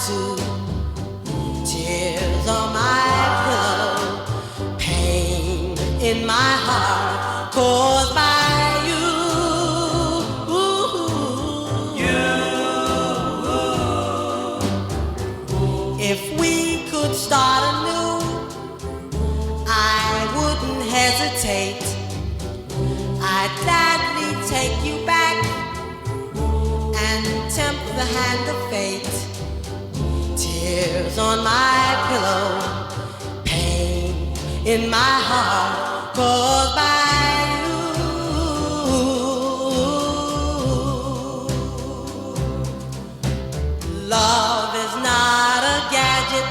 too. Tears on my pillow, pain in my heart caused by you. If we could start anew, I wouldn't hesitate. I'd gladly take you back and tempt the hand of fate. Tears on my pillow, pain in my heart caused by you. Love is not a gadget.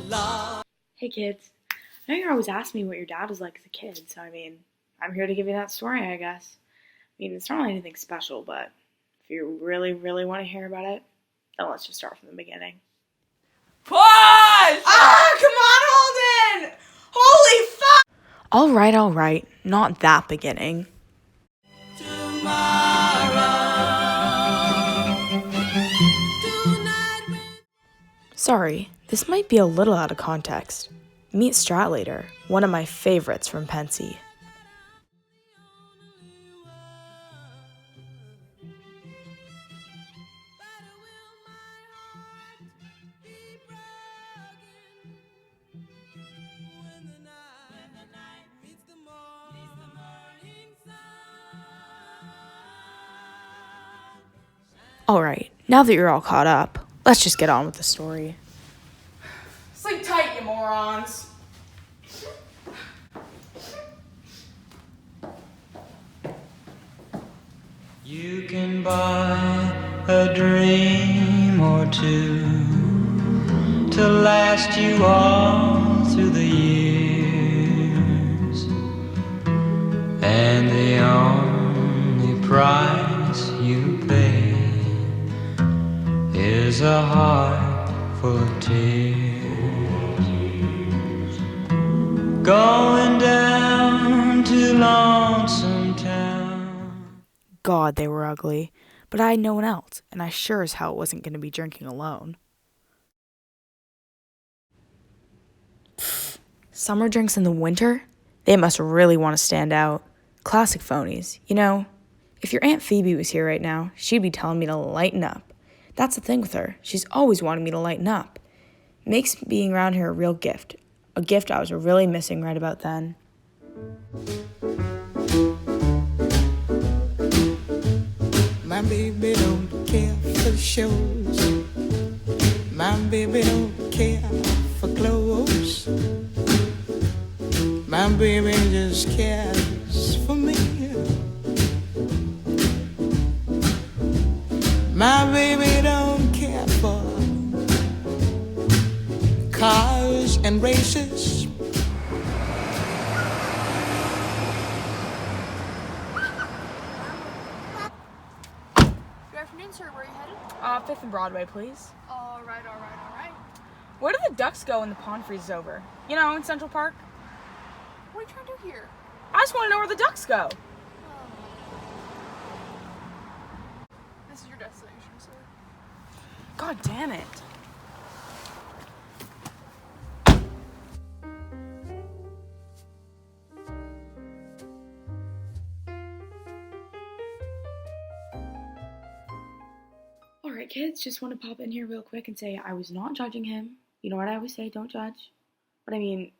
Love. Hey kids, I know you're always asking me what your dad was like as a kid, so I mean, I'm here to give you that story, I guess. I mean, it's not really anything special, but if you really, really want to hear about it, then let's just start from the beginning. Push! Ah, come on, Holden! Holy fuck! All right, not that beginning. Sorry, this might be a little out of context. Meet Stratlater, one of my favorites from Pensy. Alright, now that you're all caught up, let's just get on with the story. Sleep tight, you morons. You can buy a dream or two to last you all through the years, and the only price you pay is a heart full of tears. Going down to Lonesome Town. God, they were ugly, but I had no one else, and I sure as hell wasn't going to be drinking alone. Summer drinks in the winter? They must really want to stand out. Classic phonies. You know, if your Aunt Phoebe was here right now, she'd be telling me to lighten up. That's the thing with her. She's always wanting me to lighten up. Makes being around here a real gift. A gift I was really missing right about then. My baby don't care for shows. My baby don't care for clothes. My baby just cares for me. My baby don't care for cars and races. Good afternoon, sir. Where are you headed? 5th and Broadway, please. All right. Where do the ducks go when the pond freezes over? You know, in Central Park? What are you trying to do here? I just want to know where the ducks go. This is your destination, sir. God damn it. Alright kids, just want to pop in here real quick and say I was not judging him. You know what I always say, don't judge. But I mean,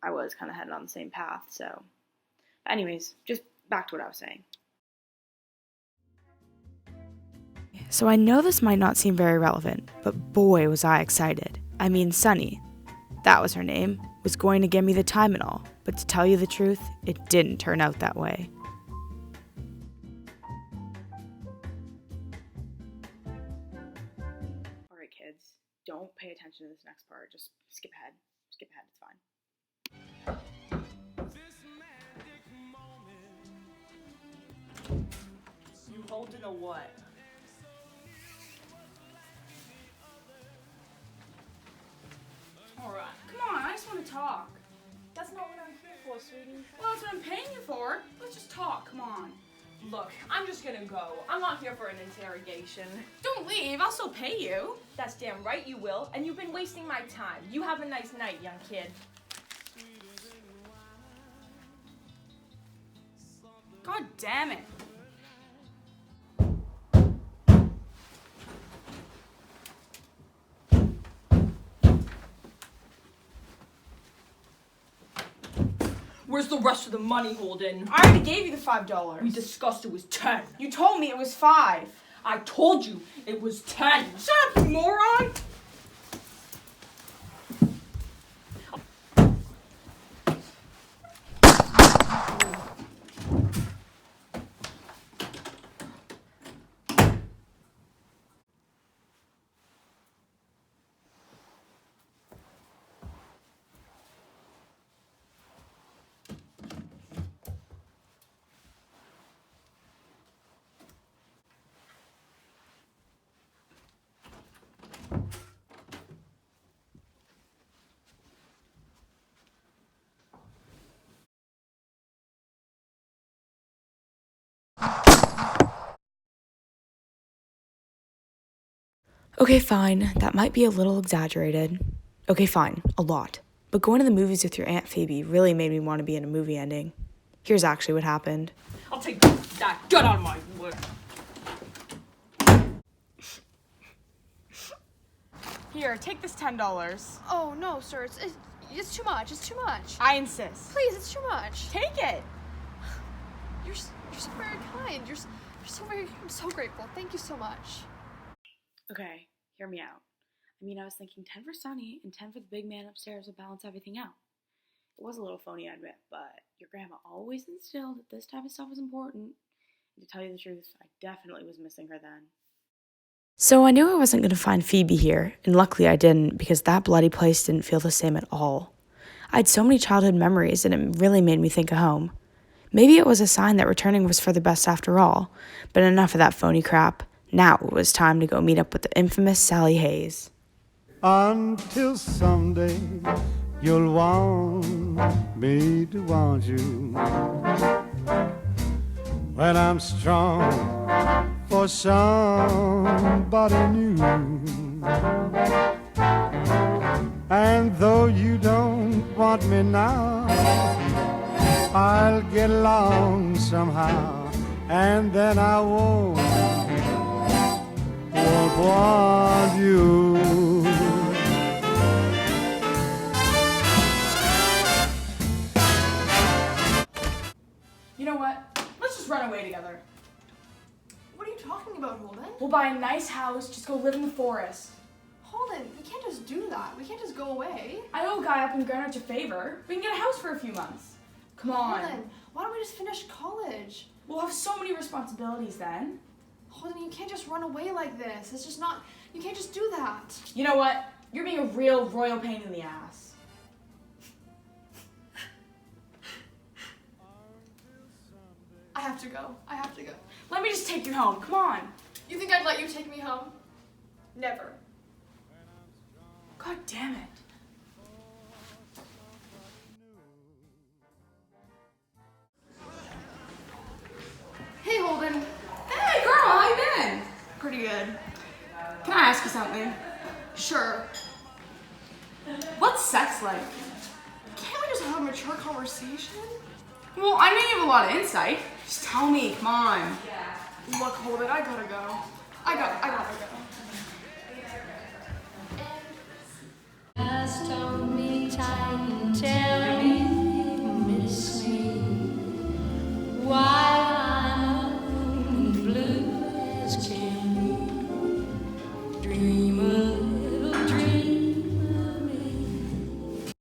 I was kind of headed on the same path, so. But anyways, just back to what I was saying. So I know this might not seem very relevant, but boy was I excited. I mean, Sunny, that was her name, was going to give me the time and all, but to tell you the truth, it didn't turn out that way. Alright kids, don't pay attention to this next part, just skip ahead, it's fine. You Holden or what? Alright, come on, I just want to talk. That's not what I'm here for, sweetie. Well, that's what I'm paying you for. Let's just talk, come on. Look, I'm just gonna go. I'm not here for an interrogation. Don't leave, I'll still pay you. That's damn right you will, and you've been wasting my time. You have a nice night, young kid. God damn it. Where's the rest of the money, Holden? I already gave you the $5. We discussed it was 10. You told me it was 5. I told you it was 10. Shut up, you moron! Okay, fine. That might be a little exaggerated. Okay, fine. A lot. But going to the movies with your Aunt Phoebe really made me want to be in a movie ending. Here's actually what happened. I'll take that. Get out of my way. Here, take this $10. Oh, no, sir. It's too much. It's too much. I insist. Please, it's too much. Take it. You're so very kind. I'm so grateful. Thank you so much. Okay, hear me out. I was thinking 10 for Sonny and 10 for the big man upstairs would balance everything out. It was a little phony, I admit, but your grandma always instilled that this type of stuff was important. And to tell you the truth, I definitely was missing her then. So I knew I wasn't going to find Phoebe here, and luckily I didn't, because that bloody place didn't feel the same at all. I had so many childhood memories, and it really made me think of home. Maybe it was a sign that returning was for the best after all, but enough of that phony crap. Now it was time to go meet up with the infamous Sally Hayes. Until someday you'll want me to want you. When I'm strong for somebody new. And though you don't want me now, I'll get along somehow, and then I won't want you. You know what? Let's just run away together. What are you talking about, Holden? We'll buy a nice house, just go live in the forest. Holden, we can't just do that. We can't just go away. I owe a guy up in Greenwich a favor. We can get a house for a few months. Come on. Holden, why don't we just finish college? We'll have so many responsibilities then. Holden, you can't just run away like this. It's just not, you can't just do that. You know what? You're being a real royal pain in the ass. I have to go. I have to go. Let me just take you home. Come on. You think I'd let you take me home? Never. God damn it. Hey, Holden. Hey girl, how you been? Pretty good. Can I ask you something? Sure. What's sex like? Can't we just have a mature conversation? Well, I know you have a lot of insight. Just tell me, come on. Look, Holden, I gotta go. I gotta go. Just hold me tight and tell me you miss me while I'm blue as can be. Dream a little dream of me.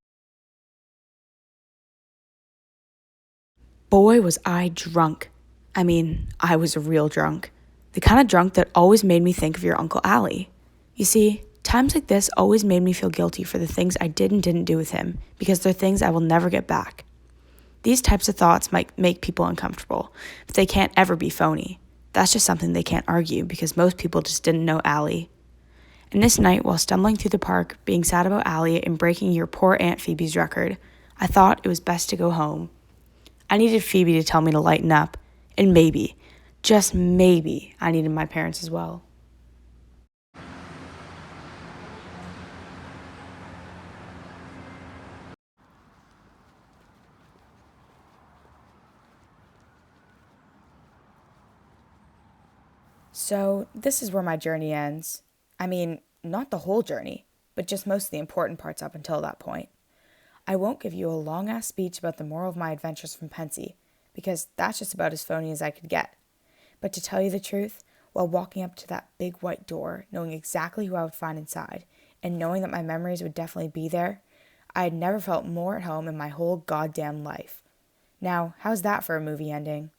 Boy, was I drunk. I was a real drunk. The kind of drunk that always made me think of your Uncle Allie. You see, times like this always made me feel guilty for the things I did and didn't do with him, because they're things I will never get back. These types of thoughts might make people uncomfortable, but they can't ever be phony. That's just something they can't argue, because most people just didn't know Allie. And this night, while stumbling through the park, being sad about Allie and breaking your poor Aunt Phoebe's record, I thought it was best to go home. I needed Phoebe to tell me to lighten up, and maybe, just maybe I needed my parents as well. So, this is where my journey ends. I mean, not the whole journey, but just most of the important parts up until that point. I won't give you a long ass speech about the moral of my adventures from Pensy, because that's just about as phony as I could get. But to tell you the truth, while walking up to that big white door, knowing exactly who I would find inside, and knowing that my memories would definitely be there, I had never felt more at home in my whole goddamn life. Now, how's that for a movie ending?